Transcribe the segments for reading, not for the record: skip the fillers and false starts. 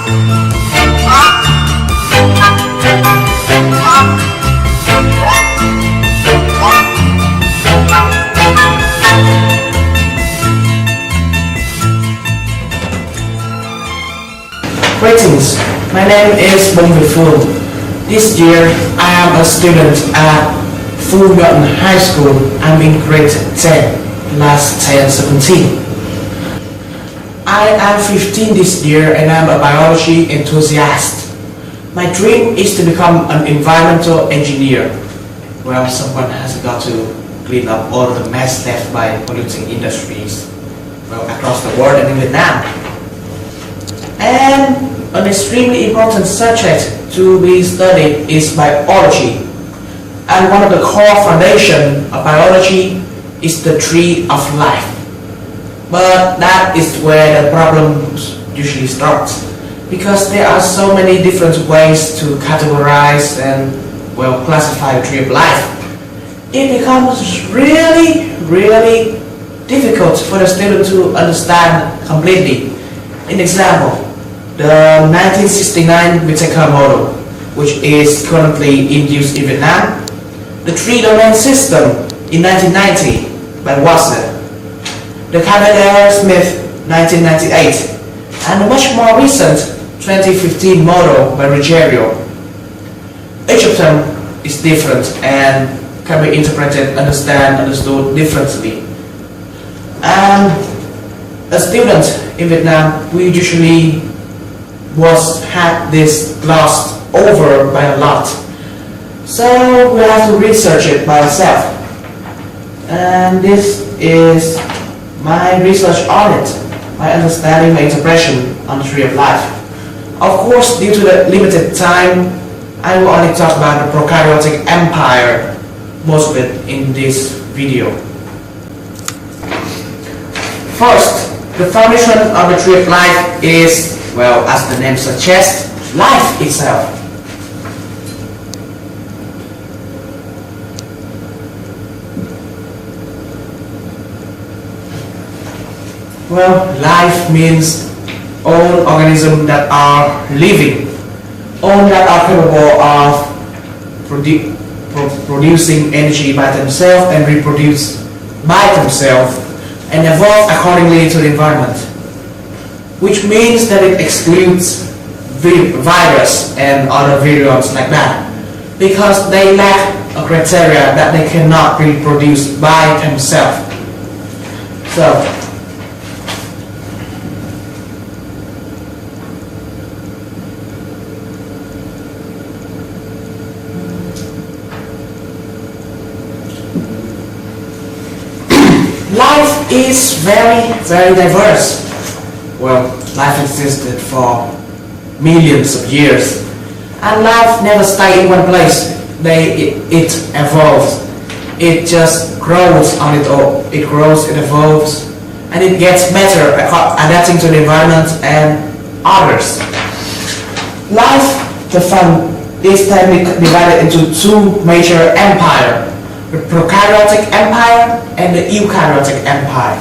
Greetings, my name is Phuong. This year I am a student at Phuong High School. I'm in grade 10, class 10-17. I am 15 this year and I'm a biology enthusiast. My dream is to become an environmental engineer. Well, someone has got to clean up all the mess left by polluting industries, well, across the world and in Vietnam. And an extremely important subject to be studied is biology. And one of the core foundations of biology is the tree of life. But that is where the problems usually start, because there are so many different ways to categorize and, well, classify the tree of life. It becomes really difficult for the student to understand completely. An example, the 1969 Vietnam model, which is currently in use in Vietnam, the three-domain system in 1990 by Watson, the Cavalier-Smith 1998, and the much more recent 2015 model by Rogerio. Each of them is different and can be interpreted, understood differently. As students in Vietnam, we usually had this glossed over by a lot. So we have to research it by ourselves. And this is my research on it, my understanding, my interpretation on the tree of life. Of course, due to the limited time, I will only talk about the prokaryotic empire, most of it in this video. First, the foundation of the tree of life is, well, as the name suggests, life itself. Well, life means all organisms that are living, all that are capable of producing energy by themselves and reproduce by themselves and evolve accordingly to the environment, which means that it excludes virus and other virions like that, because they lack a criteria that they cannot reproduce by themselves. So, life is very diverse. Well, life existed for millions of years, and life never stays in one place. It evolves. It just grows on its own. It grows, it evolves, and it gets better at adapting to the environment and others. Life, the fun, is technically divided into two major empires: the prokaryotic empire and the eukaryotic empire.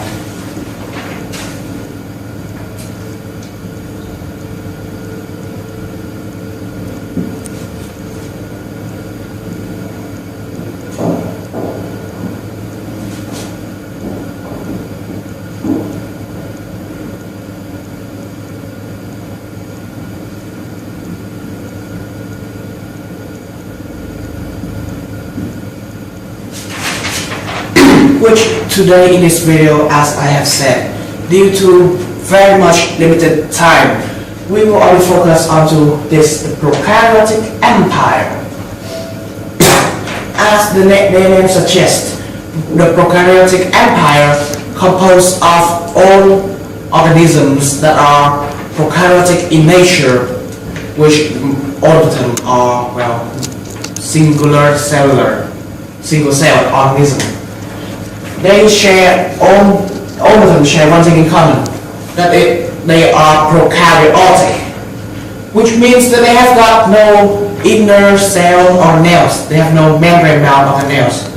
Which today in this video, as I have said, due to very much limited time, we will only focus onto this prokaryotic empire. As the name suggests, the prokaryotic empire composed of all organisms that are prokaryotic in nature, which all of them are, well, single-celled organisms. They share, all of them share one thing in common, that they are prokaryotic, which means that they have got no inner cell or nails. They have no membrane bound organelles.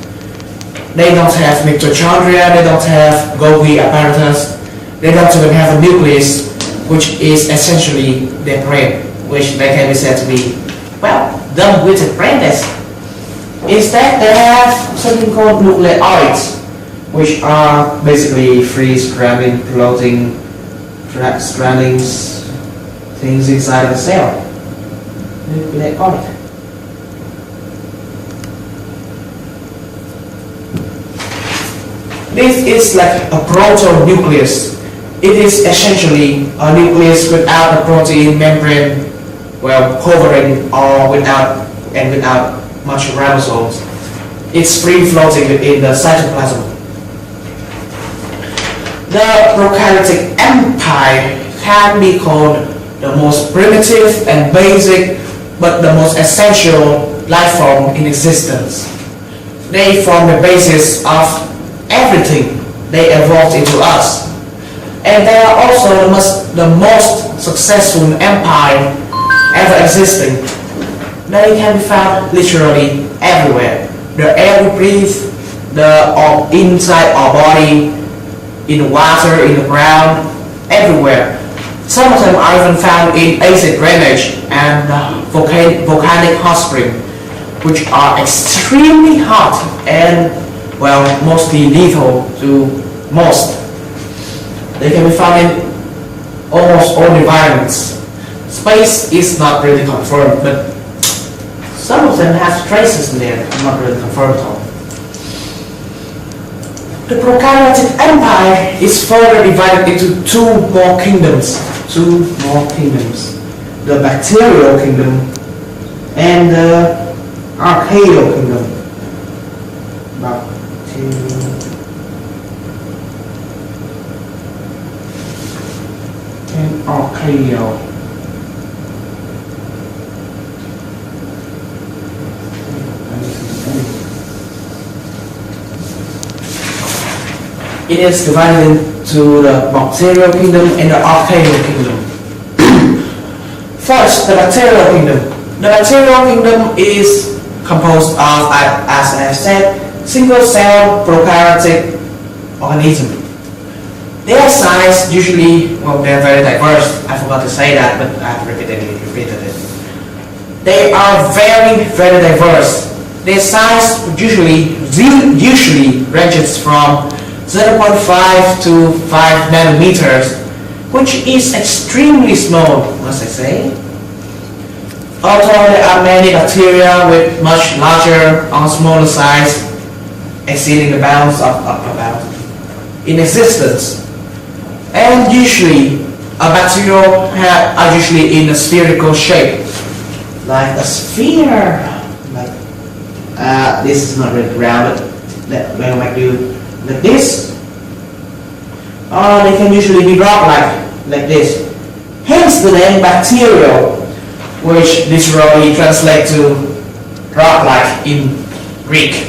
They don't have mitochondria, they don't have Golgi apparatus, they don't even have a nucleus, which is essentially their brain, which they can be said to be, well, dumb-witted brainless. Instead, they have something called nucleoids, which are basically free scrambling, floating strandings, things inside of the cell. Nucleoid. This is like a proto-nucleus. It is essentially a nucleus without a protein membrane, well, covering or without much ribosomes. It's free floating within the cytoplasm. The prokaryotic empire can be called the most primitive and basic, but the most essential life form in existence. They form the basis of everything. They evolved into us. And they are also the most successful empire ever existing. They can be found literally everywhere. The air we breathe, inside our body, in the water, in the ground, everywhere. Some of them are even found in acid drainage and volcanic hot spring, which are extremely hot and, well, mostly lethal to most. They can be found in almost all environments. Space is not really confirmed, but some of them have traces in there, not really confirmed at all. The prokaryotic empire is further divided into two more kingdoms. The bacterial kingdom and the archaeal kingdom. And archaeal. It is divided into the bacterial kingdom and the archaeal kingdom. First, the bacterial kingdom. The bacterial kingdom is composed of, as I have said, single-cell prokaryotic organism. Their size usually, well, they're very diverse. I forgot to say that, but I've repeated it. They are very, very diverse. Their size usually ranges from 0.5 to 5 nanometers, which is extremely small, must I say. Although there are many bacteria with much larger or smaller size, exceeding the bounds of in existence. And usually, a bacteria are usually in a spherical shape, like a sphere. This is not really rounded. That we might do like this, or they can usually be rock-like this. Hence the name bacterial, which literally translates to rock-like in Greek.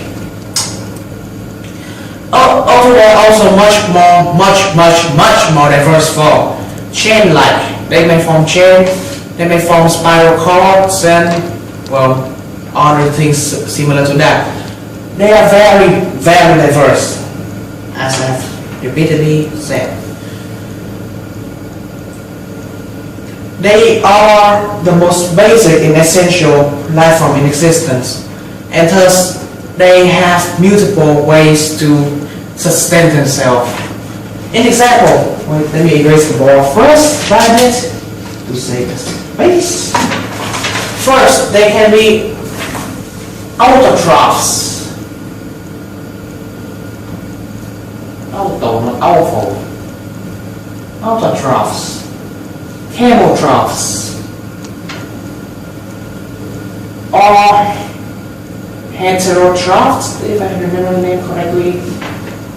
Although there are also much more diverse form. Chain-like, they may form chain, they may form spiral cords, and, well, other things similar to that. They are very, very diverse, as I've repeatedly said. They are the most basic and essential life form in existence, and thus they have multiple ways to sustain themselves. In example, let me erase the ball first, by it, to save the space. First, they can be autotrophs. Autotrophs, chemotrophs, or heterotrophs, if I remember the name correctly.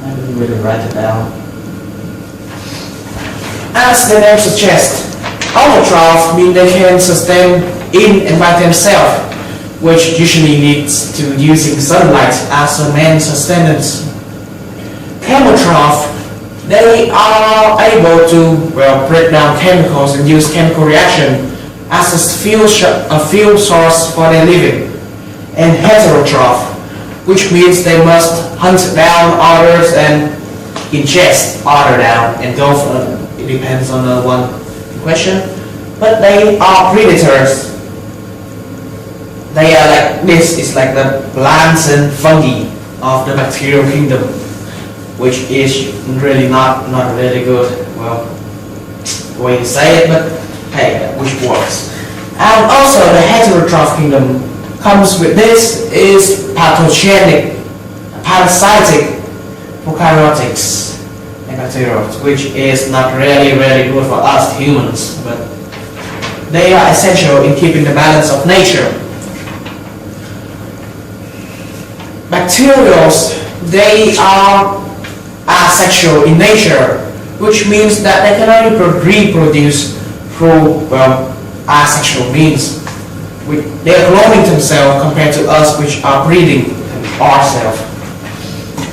I didn't really write it down. As the name suggests, autotroph means they can sustain in and by themselves, which usually leads to using sunlight as a main sustenance. Chemotroph, they are able to, well, break down chemicals and use chemical reaction as a fuel source for their living. And heterotroph, which means they must hunt down others and ingest other down and go for, it depends on the one question, but they are predators. They are like this is like the plants and fungi of the bacterial kingdom, which is really not really good. Well, the way you say it, but hey, which works. And also the heterotroph kingdom comes with this is pathogenic, parasitic prokaryotics and bacteriotes, which is not really good for us humans, but they are essential in keeping the balance of nature. Bacterials, they are asexual in nature, which means that they can only reproduce through, well, asexual means. They are cloning themselves compared to us, which are breeding ourselves.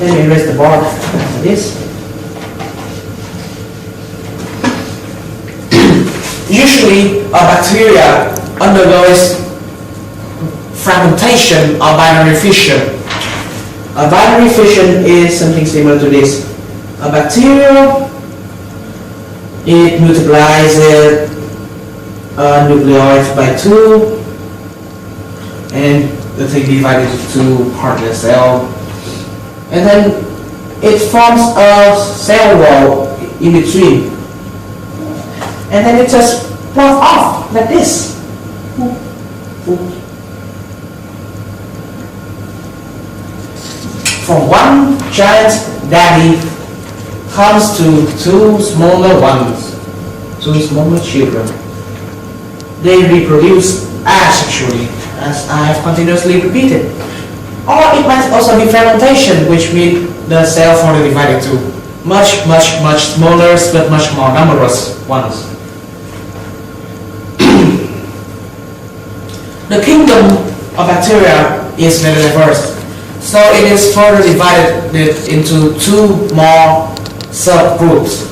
Let me erase the board after this. Usually, a bacteria undergoes fragmentation or binary fission. A binary fission is something similar to this. A bacteria, it multiplies nucleoids by 2, and the thing divided into 2 parts of the cell, and then it forms a cell wall in between, and then it just plops off like this. From one giant daddy comes to 2 smaller ones, 2 smaller children. They reproduce asexually, as I have continuously repeated. Or it might also be fermentation, which means the cells are divided to much smaller but much more numerous ones. The kingdom of bacteria is very diverse. So it is further divided into 2 more subgroups,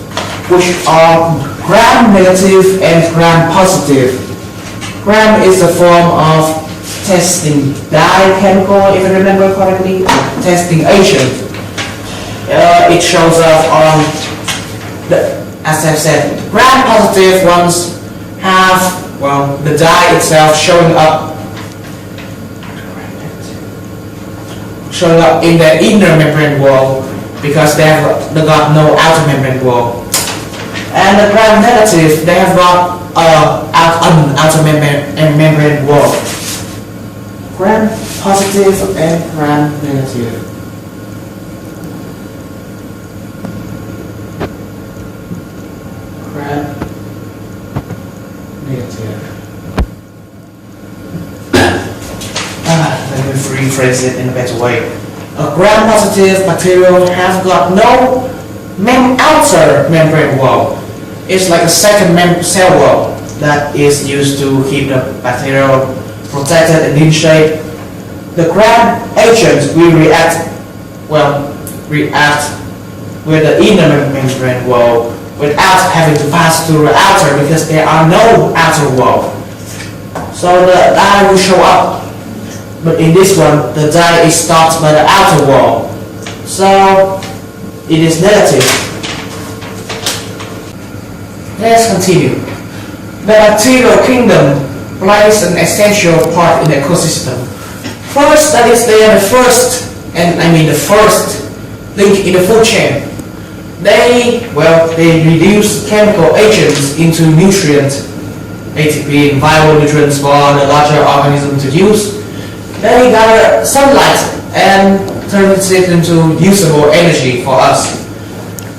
which are gram-negative and gram-positive. Gram is a form of testing dye chemical, if I remember correctly, testing agent. It shows up on as I've said, gram-positive ones have, well, the dye itself showing up in the inner membrane wall because they got no outer membrane wall. And the gram-negative, they have got an outer membrane wall. Gram-positive and gram-negative. Let me rephrase it in a better way. A gram-positive bacterial has got no outer membrane wall. It's like a second cell wall that is used to keep the bacterial protected and in shape. The gram agent will react with the inner membrane wall without having to pass through the outer because there are no outer wall. So the dye will show up. But in this one, the dye is stopped by the outer wall. So it is negative. Let's continue. The bacterial kingdom plays an essential part in the ecosystem. First, that is they are the first link in the food chain. They reduce chemical agents into nutrients, ATP and vital nutrients for the larger organism to use. They gather sunlight and turns it into usable energy for us.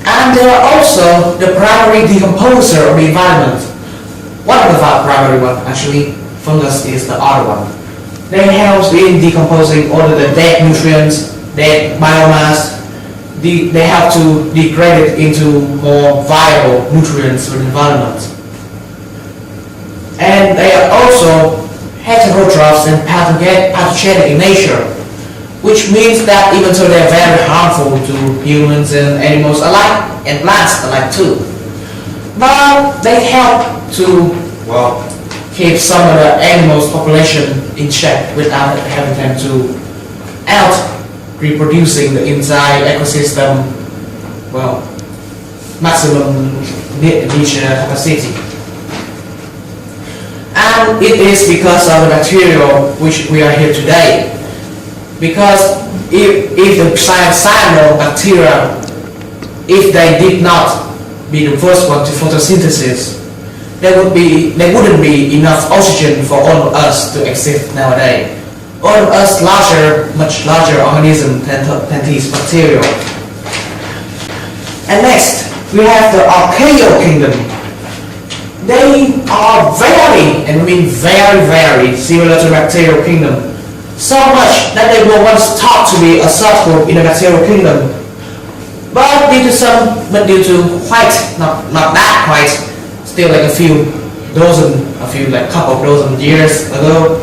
And they are also the primary decomposer of the environment. One of the primary ones, actually, fungus is the other one. They help in decomposing all of the dead nutrients, dead biomass. They help to degrade it into more viable nutrients for the environment. And they are also heterotrophs and pathogenic in nature, which means that even though they are very harmful to humans and animals alike, and plants alike too, but they help to, keep some of the animals' population in check without having them to reproducing the entire ecosystem, maximum niche capacity. And it is because of the material which we are here today. Because if the cyanobacteria, if they did not be the first one to photosynthesis, there wouldn't be enough oxygen for all of us to exist nowadays. All of us much larger organisms than these bacteria. And next, we have the archaeal kingdom. They are very, and I mean very similar to the bacterial kingdom. So much that they were once thought to be a subgroup in the bacterial kingdom. But due to quite, not that quite, still like a couple of dozen years ago,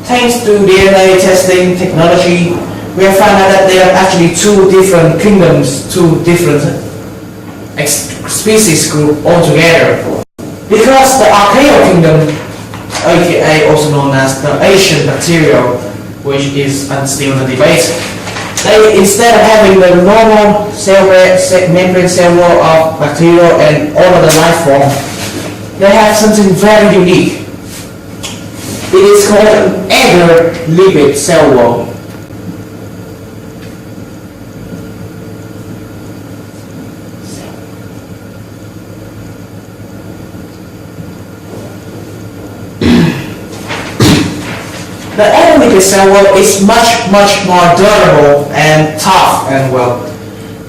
thanks to DNA testing technology, we have found out that there are actually two different kingdoms, two different species group altogether. Because the archaeal kingdom, aka also known as the Asian bacteria, which is still in the debate, they, instead of having the normal membrane cell wall of bacteria and all other life forms, they have something very unique. It is called an agar lipid cell wall. The agar lipid cell wall is much more durable and tough and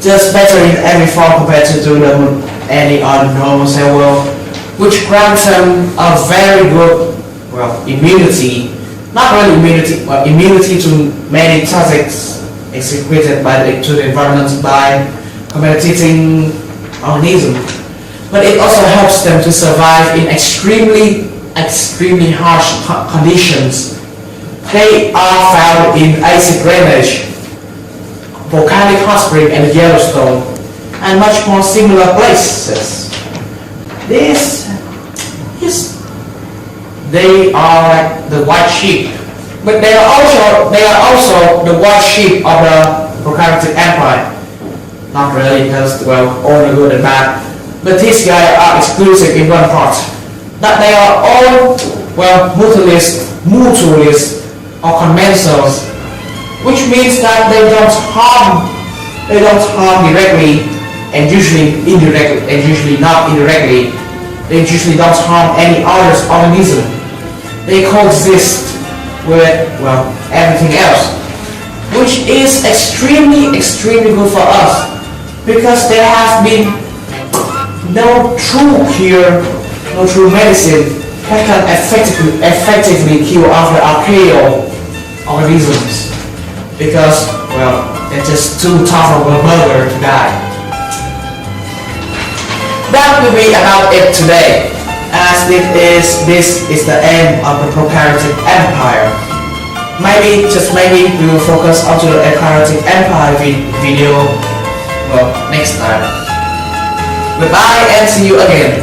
just better in every form compared to any other normal cell wall, which grants them a very good immunity, not really immunity, but immunity to many toxics excreted to the environment by competing organisms. But it also helps them to survive in extremely harsh conditions. They are found in acid drainage, volcanic hot spring and Yellowstone, and much more similar places. They are like the white sheep, but they are also the white sheep of the prokaryotic empire. Not really, because all the good and bad. But these guys are exclusive in one part, that they are all mutualists or commensals, which means that they don't harm directly and usually indirectly and usually not indirectly. They usually don't harm any other organism. They coexist with everything else, which is extremely good for us, because there has been no true cure, no true medicine that can effectively kill off the archaeal organisms, because they're just too tough of a burger to die. That will be about it today, as this is the end of the prokaryotic empire. Just maybe we will focus onto the prokaryotic empire video next time. Goodbye and see you again.